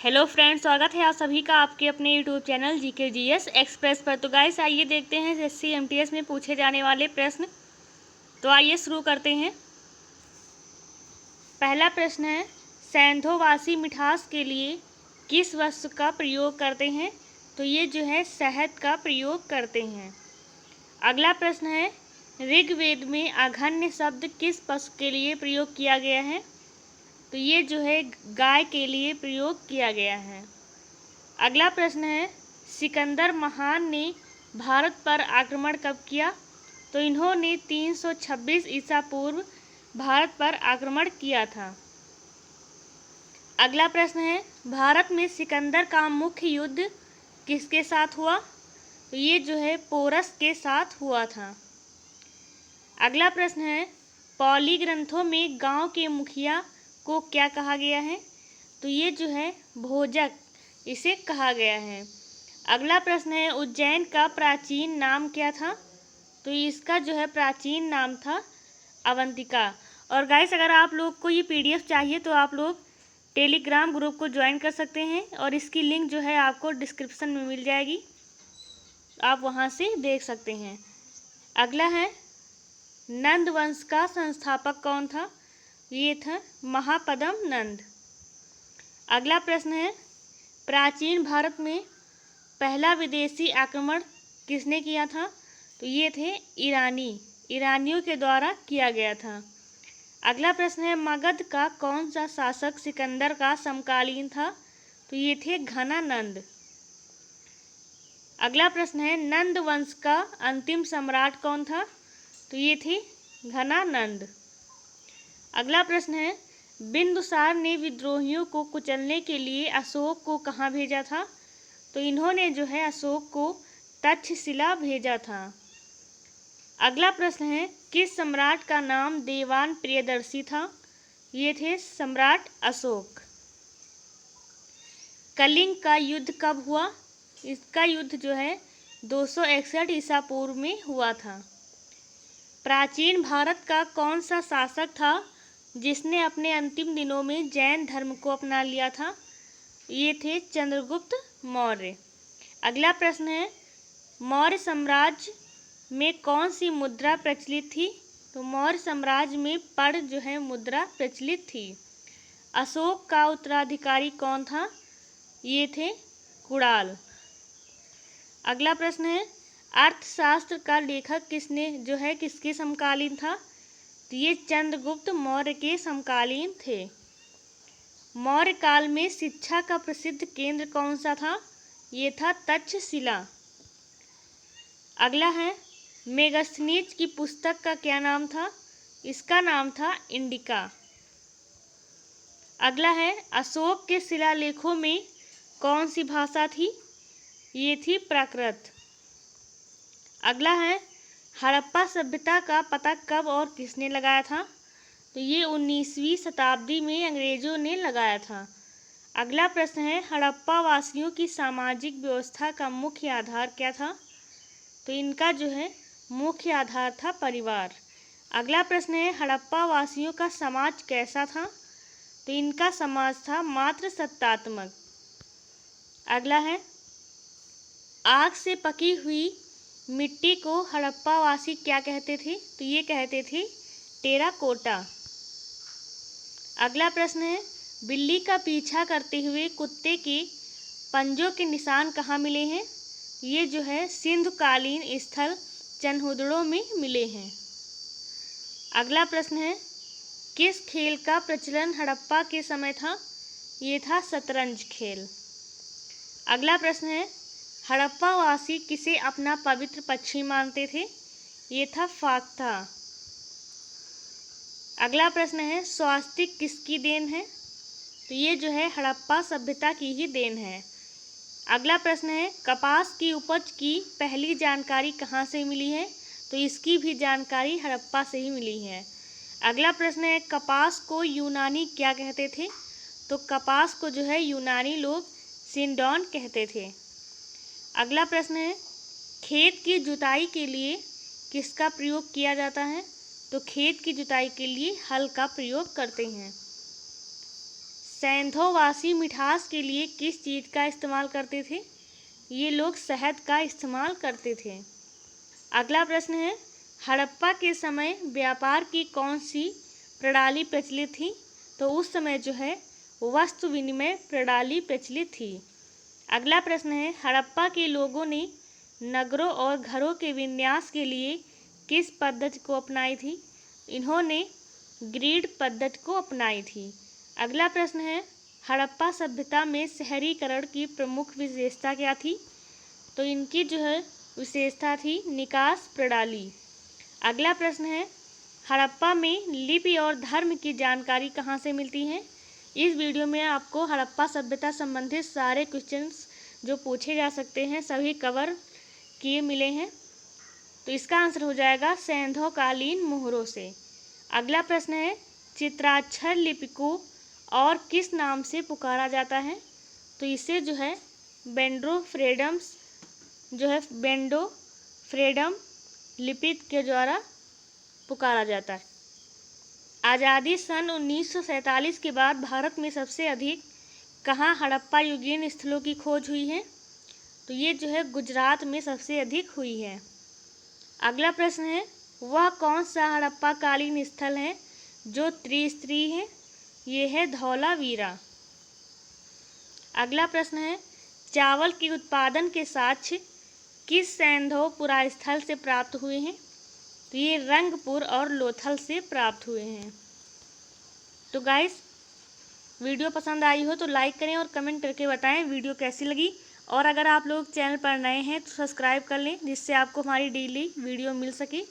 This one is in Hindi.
हेलो फ्रेंड्स, स्वागत है आप सभी का आपके अपने YouTube channel GK GS express पर। तो गाइस आइए देखते हैं एसएससी एमटीएस में पूछे जाने वाले प्रश्न। तो आइए शुरू करते हैं। पहला प्रश्न है, सैंधोवासी मिठास के लिए किस वस्तु का प्रयोग करते हैं? तो ये जो है शहद का प्रयोग करते हैं। अगला प्रश्न है, ऋग्वेद में आघन्य शब्द किस पशु के लिए प्रयोग किया गया है? तो ये जो है गाय के लिए प्रयोग किया गया है। अगला प्रश्न है, सिकंदर महान ने भारत पर आक्रमण कब किया? तो इन्होंने 326 ईसा पूर्व भारत पर आक्रमण किया था। अगला प्रश्न है, भारत में सिकंदर का मुख्य युद्ध किसके साथ हुआ? तो ये जो है पोरस के साथ हुआ था। अगला प्रश्न है, पौली ग्रंथों में गांव के मुखिया को क्या कहा गया है? तो ये जो है भोजक इसे कहा गया है। अगला प्रश्न है, उज्जैन का प्राचीन नाम क्या था? तो इसका जो है प्राचीन नाम था अवंतिका। और गाइस अगर आप लोग को ये पीडीएफ चाहिए तो आप लोग टेलीग्राम ग्रुप को ज्वाइन कर सकते हैं और इसकी लिंक जो है आपको डिस्क्रिप्शन में मिल जाएगी, आप वहाँ से देख सकते हैं। अगला है, नंद वंश का संस्थापक कौन था? ये था महापद्म नंद। अगला प्रश्न है, प्राचीन भारत में पहला विदेशी आक्रमण किसने किया था? तो ये थे ईरानियों के द्वारा किया गया था। अगला प्रश्न है, मगध का कौन सा शासक सिकंदर का समकालीन था? तो ये थे घनानंद। अगला प्रश्न है, नंद वंश का अंतिम सम्राट कौन था? तो ये थे घनानंद। अगला प्रश्न है, बिंदुसार ने विद्रोहियों को कुचलने के लिए अशोक को कहाँ भेजा था? तो इन्होंने जो है अशोक को तक्षशिला भेजा था। अगला प्रश्न है, किस सम्राट का नाम देवान प्रियदर्शी था? ये थे सम्राट अशोक। कलिंग का युद्ध कब हुआ? इसका युद्ध जो है 261 ईसा पूर्व में हुआ था। प्राचीन भारत का कौन सा शासक था जिसने अपने अंतिम दिनों में जैन धर्म को अपना लिया था? ये थे चंद्रगुप्त मौर्य। अगला प्रश्न है, मौर्य साम्राज्य में कौन सी मुद्रा प्रचलित थी? तो मौर्य साम्राज्य में पड़ जो है मुद्रा प्रचलित थी। अशोक का उत्तराधिकारी कौन था? ये थे कुणाल। अगला प्रश्न है, अर्थशास्त्र का लेखक किसके समकालीन था? तो ये चंद्रगुप्त मौर्य के समकालीन थे। मौर्य काल में शिक्षा का प्रसिद्ध केंद्र कौन सा था? ये था तक्षशिला। अगला है, मेगास्थनीज की पुस्तक का क्या नाम था? इसका नाम था इंडिका। अगला है, अशोक के शिलालेखों में कौन सी भाषा थी? ये थी प्राकृत। अगला है, हड़प्पा सभ्यता का पता कब और किसने लगाया था? तो ये 19वीं शताब्दी में अंग्रेजों ने लगाया था। अगला प्रश्न है, हड़प्पा वासियों की सामाजिक व्यवस्था का मुख्य आधार क्या था? तो इनका जो है मुख्य आधार था परिवार। अगला प्रश्न है, हड़प्पा वासियों का समाज कैसा था? तो इनका समाज था मात्र सत्तात्मक। अगला है, आग से पकी हुई मिट्टी को हड़प्पा वासी क्या कहते थे? तो ये कहते थे टेराकोटा। अगला प्रश्न है, बिल्ली का पीछा करते हुए कुत्ते के पंजों के निशान कहाँ मिले हैं? ये जो है सिंधुकालीन स्थल चनहुदड़ों में मिले हैं। अगला प्रश्न है, किस खेल का प्रचलन हड़प्पा के समय था? ये था शतरंज खेल। अगला प्रश्न है, हड़प्पा वासी किसे अपना पवित्र पक्षी मानते थे? ये था फाख्ता। अगला प्रश्न है, स्वास्तिक किसकी देन है? तो ये जो है हड़प्पा सभ्यता की ही देन है। अगला प्रश्न है, कपास की उपज की पहली जानकारी कहाँ से मिली है? तो इसकी भी जानकारी हड़प्पा से ही मिली है। अगला प्रश्न है, कपास को यूनानी क्या कहते थे? तो कपास को जो है यूनानी लोग सिंडॉन कहते थे। अगला प्रश्न है, खेत की जुताई के लिए किसका प्रयोग किया जाता है? तो खेत की जुताई के लिए हल का प्रयोग करते हैं। सैंधोवासी मिठास के लिए किस चीज़ का इस्तेमाल करते थे? ये लोग शहद का इस्तेमाल करते थे। अगला प्रश्न है, हड़प्पा के समय व्यापार की कौन सी प्रणाली प्रचलित थी? तो उस समय जो है वस्तु विनिमय प्रणाली प्रचलित थी। अगला प्रश्न है, हड़प्पा के लोगों ने नगरों और घरों के विन्यास के लिए किस पद्धति को अपनाई थी? इन्होंने ग्रिड पद्धति को अपनाई थी। अगला प्रश्न है, हड़प्पा सभ्यता में शहरीकरण की प्रमुख विशेषता क्या थी? तो इनकी जो है विशेषता थी निकास प्रणाली। अगला प्रश्न है, हड़प्पा में लिपि और धर्म की जानकारी कहाँ से मिलती है? इस वीडियो में आपको हड़प्पा सभ्यता संबंधित सारे क्वेश्चंस जो पूछे जा सकते हैं सभी कवर किए मिले हैं। तो इसका आंसर हो जाएगा सैंधवकालीन मोहरों से। अगला प्रश्न है, चित्राक्षर लिपि को और किस नाम से पुकारा जाता है? तो इसे जो है बेंडो फ्रेडम लिपि के द्वारा पुकारा जाता है। आज़ादी सन 1947 के बाद भारत में सबसे अधिक कहाँ हड़प्पा युगीन स्थलों की खोज हुई है? तो ये जो है गुजरात में सबसे अधिक हुई है। अगला प्रश्न है, वह कौन सा हड़प्पा कालीन स्थल है जो त्रिस्तरीय है? ये है धौलावीरा। अगला प्रश्न है, चावल के उत्पादन के साक्ष्य किस सैंधव स्थल से प्राप्त हुए हैं? तो ये रंगपुर और लोथल से प्राप्त हुए हैं। तो गाइस, वीडियो पसंद आई हो तो लाइक करें और कमेंट करके बताएं वीडियो कैसी लगी। और अगर आप लोग चैनल पर नए हैं तो सब्सक्राइब कर लें, जिससे आपको हमारी डेली वीडियो मिल सके।